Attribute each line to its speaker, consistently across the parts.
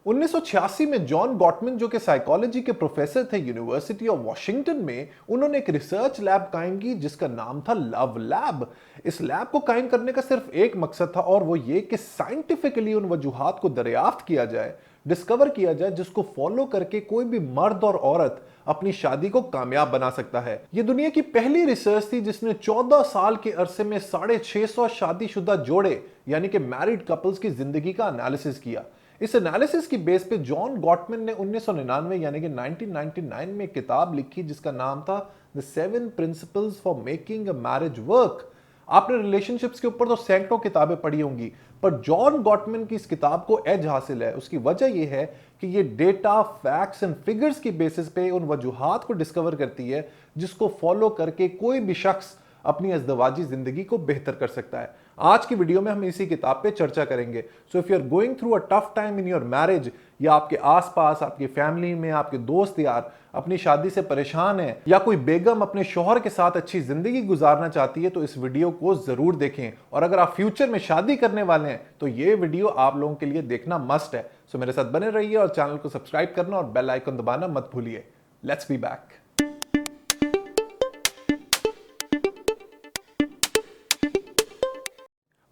Speaker 1: 1986 में John Gottmann, जो कि साइकोलॉजी के प्रोफेसर थे यूनिवर्सिटी ऑफ वॉशिंगटन में, उन्होंने एक रिसर्च लैब कायम की जिसका नाम था लव लैब। इस लैब को कायम करने का सिर्फ एक मकसद था और वो ये कि साइंटिफिकली उन वजूहात को दरियाफ्त किया जाए, डिस्कवर किया जाए जिसको फॉलो करके कोई भी मर्द और औरत अपनी शादी को कामयाब बना सकता है। यह दुनिया की पहली रिसर्च थी जिसने 14 साल के अरसे में 650 शादीशुदा जोड़े यानी कि मैरिड कपल्स की जिंदगी का एनालिसिस किया। इस एनालिसिस की बेस पे जॉन गॉटमैन ने 1999 यानी कि 1999 में एक किताब लिखी जिसका नाम था the 7 principles for making a marriage work. आपने रिलेशनशिप्स के ऊपर तो सैकड़ों किताबें पढ़ी होंगी, पर जॉन गॉटमैन की इस किताब को एज हासिल है। उसकी वजह यह है कि ये डेटा, फैक्ट्स एंड फिगर्स की बेसिस पे उन वजूहात को डिस्कवर करती है जिसको फॉलो करके कोई भी शख्स अपनी अज़दवाजी जिंदगी को बेहतर कर सकता है। आज की वीडियो में हम इसी किताब पे चर्चा करेंगे। So if you are going through a tough time in your marriage, या आपके आसपास, आपकी फैमिली में, आपके दोस्त यार अपनी शादी से परेशान है, या कोई बेगम अपने शौहर के साथ अच्छी जिंदगी गुजारना चाहती है, तो इस वीडियो को जरूर देखें। और अगर आप फ्यूचर में शादी करने वाले हैं तो ये वीडियो आप लोगों के लिए देखना मस्ट है। सो मेरे साथ बने रहिए और चैनल को सब्सक्राइब करना और बेल आइकन दबाना मत भूलिए। Let's be back.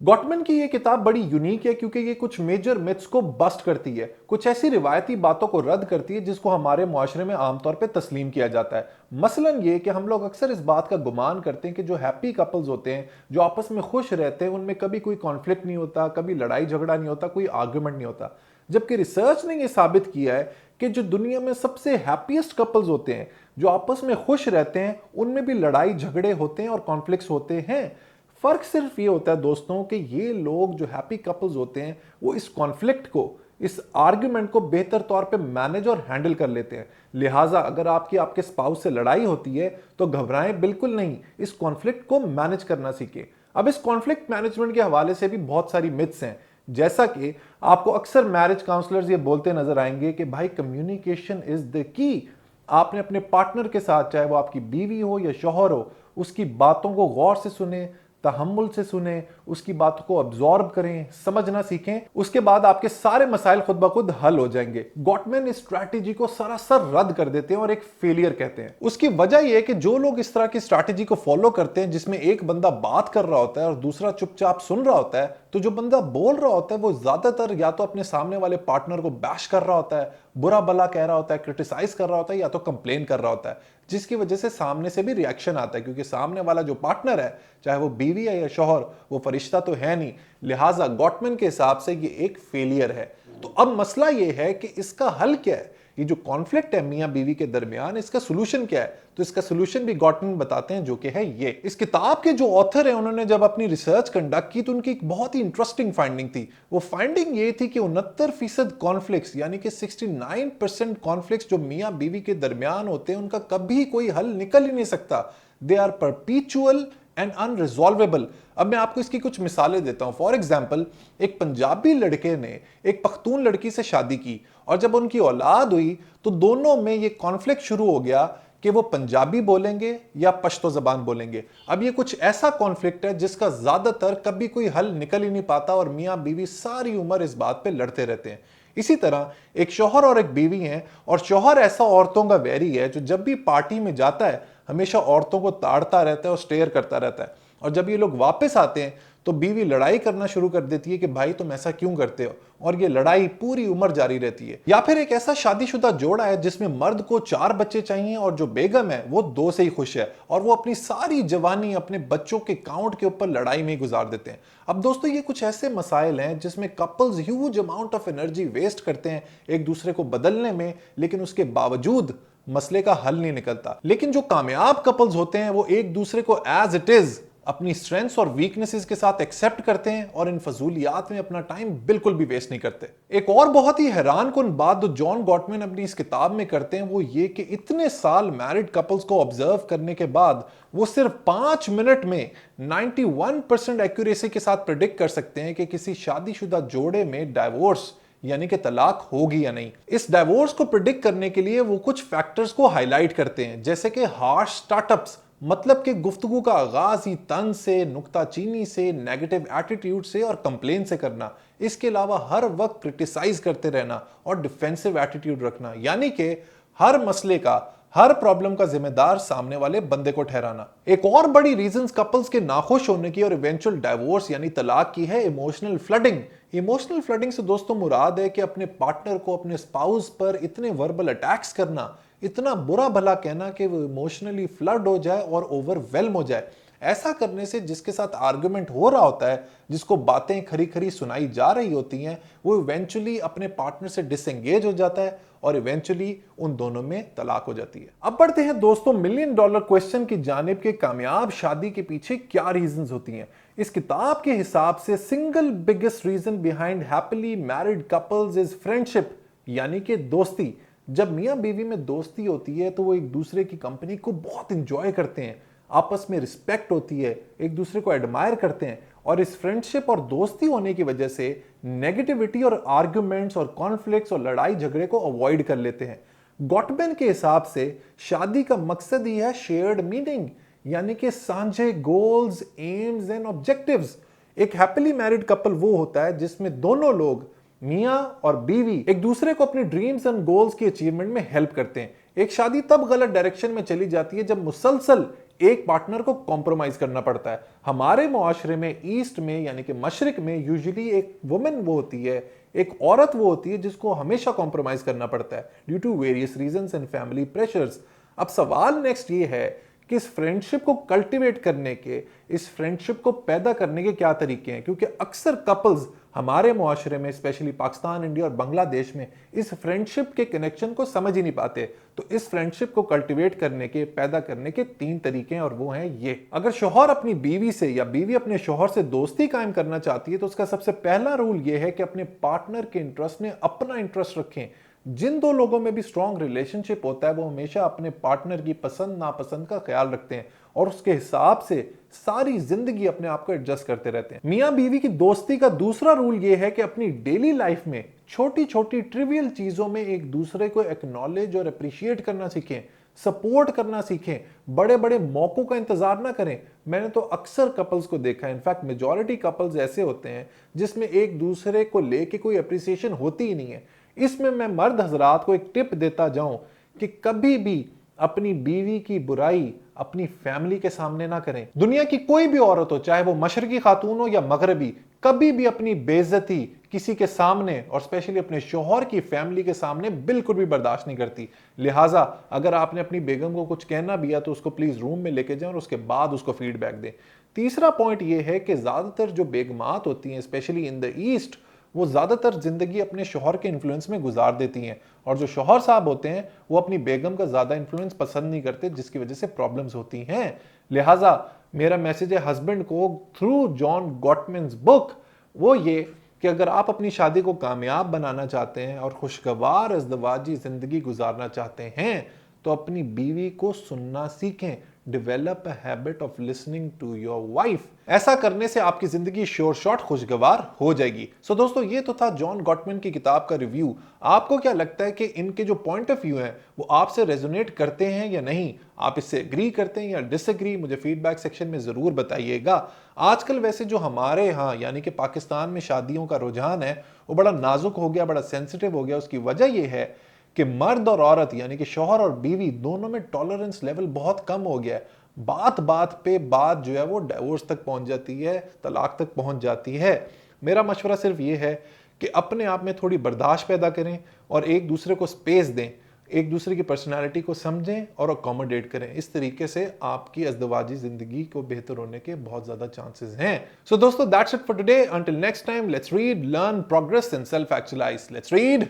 Speaker 1: गॉटमैन की ये किताब बड़ी यूनिक है क्योंकि ये कुछ मेजर मिथ्स को बस्ट करती है, कुछ ऐसी रिवायती बातों को रद्द करती है जिसको हमारे मुआशरे में आमतौर पे तस्लीम किया जाता है। मसलन ये कि हम लोग अक्सर इस बात का गुमान करते हैं कि जो हैप्पी कपल्स होते हैं, जो आपस में खुश रहते हैं, उनमें कभी कोई कॉन्फ्लिक्ट नहीं होता, कभी लड़ाई झगड़ा नहीं होता, कोई आर्गुमेंट नहीं होता। जबकि रिसर्च ने यह साबित किया है कि जो दुनिया में सबसे हैप्पीएस्ट कपल्स होते हैं, जो आपस में खुश रहते हैं, उनमें भी लड़ाई झगड़े होते हैं और कॉन्फ्लिक्ट्स होते हैं। फर्क सिर्फ ये होता है दोस्तों कि ये लोग जो हैप्पी कपल्स होते हैं वो इस कॉन्फ्लिक्ट को, इस आर्ग्यूमेंट को बेहतर तौर पे मैनेज और हैंडल कर लेते हैं। लिहाजा अगर आपके स्पाउस से लड़ाई होती है तो घबराएं बिल्कुल नहीं, इस कॉन्फ्लिक्ट को मैनेज करना सीखें। अब इस कॉन्फ्लिक्ट मैनेजमेंट के हवाले से भी बहुत सारी मिथ्स हैं, जैसा कि आपको अक्सर मैरिज काउंसलर्स ये बोलते नजर आएंगे कि भाई कम्युनिकेशन इज द की। आपने अपने पार्टनर के साथ, चाहे वो आपकी बीवी हो या शौहर हो, उसकी बातों को गौर से सुने, तहम्मुल से सुने, उसकी बातों को अब्सॉर्ब करें, समझना सीखें। उसके बाद आपके सारे मसाइल खुद ब खुद हल हो जाएंगे। गॉटमैन इस स्ट्रैटेजी को सरासर रद्द कर देते हैं और एक फेलियर कहते हैं। उसकी वजह यह है कि जो लोग इस तरह की स्ट्रैटेजी को फॉलो करते हैं जिसमें एक बंदा बात कर रहा होता है और दूसरा चुपचाप सुन रहा होता है, तो जो बंदा बोल रहा होता है वो ज्यादातर या तो अपने सामने वाले पार्टनर को बैश कर रहा होता है, बुरा भला कह रहा होता है, क्रिटिसाइज कर रहा होता है, या तो कंप्लेन कर रहा होता है, जिसकी वजह से सामने से भी रिएक्शन आता है क्योंकि सामने वाला जो पार्टनर है, चाहे वो बीवी है या शौहर, वो फरिश्ता तो है नहीं। लिहाजा गॉटमैन के हिसाब से ये एक फेलियर है। तो अब मसला ये है कि इसका हल क्या है? ये जो कॉन्फ्लिक्ट है मियां बीवी के दरमियान, इसका सोल्यूशन क्या है? तो इसका सोल्यूशन भी गॉटमैन बताते हैं, जो कि है ये। इस किताब के जो ऑथर हैं उन्होंने जब अपनी रिसर्च कंडक्ट की तो उनकी एक बहुत ही इंटरेस्टिंग फाइंडिंग थी। वो फाइंडिंग ये थी कि 69% कॉन्फ्लिक्ट्स यानी कि 69% कॉन्फ्लिक्ट्स जो मियां बीवी के दरमियान होते हैं उनका कभी कोई हल निकल ही नहीं सकता। They are perpetual and unresolvable. अब मैं आपको इसकी कुछ मिसालें देता हूं। फॉर एग्जाम्पल, एक पंजाबी लड़के ने एक पख्तून लड़की से शादी की और जब उनकी औलाद हुई तो दोनों में ये कॉन्फ्लिक्ट शुरू हो गया कि वो पंजाबी बोलेंगे या पश्तो जबान बोलेंगे। अब ये कुछ ऐसा कॉन्फ्लिक्ट है जिसका ज्यादातर कभी कोई हल निकल ही नहीं पाता और मियां बीवी सारी उम्र इस बात पे लड़ते रहते हैं। इसी तरह एक शौहर और एक बीवी हैं और शौहर ऐसा औरतों का वैरी है जो जब भी पार्टी में जाता है हमेशा औरतों को ताड़ता रहता है और स्टेयर करता रहता है, और जब ये लोग वापस आते हैं तो बीवी लड़ाई करना शुरू कर देती है कि भाई तुम ऐसा क्यों करते हो, और ये लड़ाई पूरी उम्र जारी रहती है। या फिर एक ऐसा शादीशुदा जोड़ा है जिसमें मर्द को 4 बच्चे चाहिए और जो बेगम है वो 2 से ही खुश है, और वो अपनी सारी जवानी अपने बच्चों के काउंट के ऊपर लड़ाई में गुजार देते हैं। अब दोस्तों ये कुछ ऐसे मसाइल हैं जिसमें couples huge amount of energy waste करते हैं एक दूसरे को बदलने में, लेकिन उसके बावजूद मसले का हल नहीं निकलता। लेकिन जो कामयाब कपल्स होते हैं वो एक दूसरे को एज इट इज अपनी स्ट्रेंथ्स और वीकनेसेस के साथ एक्सेप्ट करते हैं और इन फजूलियात में अपना टाइम बिल्कुल भी वेस्ट नहीं करते। एक और बहुत ही हैरानकुन बात जो जॉन गॉटमैन अपनी इस किताब में करते हैं वो ये कि इतने साल मैरिड कपल्स को ऑब्जर्व करने के बाद वो सिर्फ 5 मिनट में 91% एक्यूरेसी के साथ प्रिडिक्ट कर सकते हैं कि किसी शादीशुदा जोड़े में डाइवोर्स यानी कि तलाक होगी या नहीं। इस डाइवोर्स को प्रिडिक्ट करने के लिए वो कुछ फैक्टर्स को हाईलाइट करते हैं, जैसे कि हार्श स्टार्टअप्स, मतलब कि गुफ्तगू का आगाज ही तंज से, नुक्ताचीनी से, नेगेटिव एटीट्यूड से और कंप्लेन से करना। इसके अलावा हर वक्त क्रिटिसाइज करते रहना और डिफेंसिव एटीट्यूड रखना, यानी कि हर मसले का, हर प्रॉब्लम का जिम्मेदार सामने वाले बंदे को ठहराना। एक और बड़ी रीजंस कपल्स के नाखुश होने की और इवेंचुअल डाइवोर्स यानी तलाक की है इमोशनल फ्लडिंग। इमोशनल फ्लडिंग से दोस्तों मुराद है कि अपने पार्टनर को, अपने स्पाउस पर इतने वर्बल अटैक्स करना, इतना बुरा भला कहना कि वो इमोशनली फ्लड हो जाए और ओवरवेल्म हो जाए। ऐसा करने से जिसके साथ आर्गुमेंट हो रहा होता है, जिसको बातें खरी खरी सुनाई जा रही होती हैं, वो इवेंचुअली अपने पार्टनर से डिसएंगेज हो जाता है और इवेंचुअली उन दोनों में तलाक हो जाती है। अब बढ़ते हैं दोस्तों मिलियन डॉलर क्वेश्चन की जानिब के कामयाब शादी के पीछे क्या रीजंस होती हैं। इस किताब के हिसाब से single biggest reason behind happily married couples is friendship, यानी कि दोस्ती। जब मियां बीवी में दोस्ती होती है तो वो एक दूसरे की कंपनी को बहुत इंजॉय करते हैं, आपस में रिस्पेक्ट होती है, एक दूसरे को एडमायर करते हैं और इस फ्रेंडशिप और दोस्ती होने की वजह से नेगेटिविटी और आर्ग्यूमेंट्स और कॉन्फ्लिक्ट्स और लड़ाई झगड़े को अवॉइड कर लेते हैं। गॉटमैन के हिसाब से शादी का मकसद ही है शेयर्ड मीनिंग, यानी कि साझे गोल्स, एम्स एंड ऑब्जेक्टिव्स। एक हैप्पीली मैरिड कपल वो होता है जिसमें दोनों लोग, मियां और बीवी, एक दूसरे को अपने ड्रीम्स एंड गोल्स की अचीवमेंट में हेल्प करते हैं। एक शादी तब गलत डायरेक्शन में चली जाती है जब मुसलसल एक पार्टनर को कॉम्प्रोमाइज करना पड़ता है। हमारे मुआशरे में, ईस्ट में यानी कि मशरिक में, यूजुअली एक वुमेन वो होती है, एक औरत वो होती है जिसको हमेशा कॉम्प्रोमाइज करना पड़ता है due to various reasons and family pressures. अब सवाल नेक्स्ट ये है कि इस फ्रेंडशिप को कल्टीवेट करने के, इस फ्रेंडशिप को पैदा करने के क्या तरीके हैं, क्योंकि अक्सर कपल्स हमारे मुआशरे में, स्पेशली पाकिस्तान, इंडिया और बांग्लादेश में, इस फ्रेंडशिप के कनेक्शन को समझ ही नहीं पाते। तो इस फ्रेंडशिप को कल्टीवेट करने के, पैदा करने के 3 तरीके हैं और वो हैं ये। अगर शौहर अपनी बीवी से या बीवी अपने शौहर से दोस्ती कायम करना चाहती है तो उसका सबसे पहला रूल ये है कि अपने पार्टनर के इंटरेस्ट में अपना इंटरेस्ट रखें। जिन दो लोगों में भी स्ट्रॉन्ग रिलेशनशिप होता है वो हमेशा अपने पार्टनर की पसंद नापसंद का ख्याल रखते हैं और उसके हिसाब से सारी जिंदगी अपने आप को एडजस्ट करते रहते हैं। मियां बीवी की दोस्ती का दूसरा रूल यह है कि अपनी डेली लाइफ में छोटी छोटी ट्रिवियल चीजों में एक दूसरे को एक्नॉलेज और अप्रिशिएट करना सीखें, सपोर्ट करना सीखें, बड़े बड़े मौकों का इंतजार ना करें। मैंने तो अक्सर कपल्स को देखा है, इनफैक्ट मेजॉरिटी कपल्स ऐसे होते हैं जिसमें एक दूसरे को लेके कोई अप्रिसिएशन होती ही नहीं है। इसमें मैं मर्द हजरात को एक टिप देता जाऊं कि कभी भी अपनी बीवी की बुराई अपनी फैमिली के सामने ना करें। दुनिया की कोई भी औरत हो, चाहे वो मशरकी खातून हो या मगरबी, कभी भी अपनी बेइज्जती किसी के सामने और स्पेशली अपने शौहर की फैमिली के सामने बिल्कुल भी बर्दाश्त नहीं करती। लिहाजा अगर आपने अपनी बेगम को कुछ कहना भी है तो उसको प्लीज रूम में लेके जाएं और उसके बाद उसको फीडबैक दें। तीसरा पॉइंट यह है कि ज्यादातर जो बेगमात होती हैं, स्पेशली इन द ईस्ट, वो ज्यादातर जिंदगी अपने शौहर के इन्फ्लुएंस में गुजार देती हैं और जो शौहर साहब होते हैं वो अपनी बेगम का ज्यादा इन्फ्लुएंस पसंद नहीं करते, जिसकी वजह से प्रॉब्लम्स होती हैं। लिहाजा मेरा मैसेज है हस्बैंड को थ्रू जॉन गॉटमैन्स बुक, वो ये कि अगर आप अपनी शादी को कामयाब बनाना चाहते हैं और खुशगवार अज़दवाजी जिंदगी गुजारना चाहते हैं तो अपनी बीवी को सुनना सीखें। Develop a habit of listening to your wife. ऐसा करने से आपकी जिंदगी श्योर शॉट खुशगवार हो जाएगी। सो दोस्तों, ये तो था जॉन गॉटमैन की किताब का रिव्यू। आपको क्या लगता है कि इनके जो पॉइंट ऑफ व्यू हैं वो आपसे रेजोनेट करते हैं या नहीं? आप इससे एग्री करते हैं या डिसएग्री? मुझे फीडबैक सेक्शन में जरूर बताइएगा। आजकल वैसे जो हमारे यहाँ यानी कि पाकिस्तान में शादियों का रुझान है वो बड़ा नाजुक हो गया, बड़ा सेंसिटिव हो गया। उसकी वजह यह है कि मर्द और औरत यानी कि शौहर और बीवी दोनों में टॉलरेंस लेवल बहुत कम हो गया है। बात बात पे बात जो है वो डाइवोर्स तक पहुंच जाती है, तलाक तक पहुंच जाती है। मेरा मशवरा सिर्फ ये है कि अपने आप में थोड़ी बर्दाश्त पैदा करें और एक दूसरे को स्पेस दें, एक दूसरे की पर्सनालिटी को समझें और अकोमोडेट करें। इस तरीके से आपकी अज़दवाजी जिंदगी को बेहतर होने के बहुत ज्यादा चांसेस हैं। सो दोस्तों, that's it for today. Until next time, let's read, learn, progress and self actualise. Let's read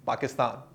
Speaker 1: Pakistan.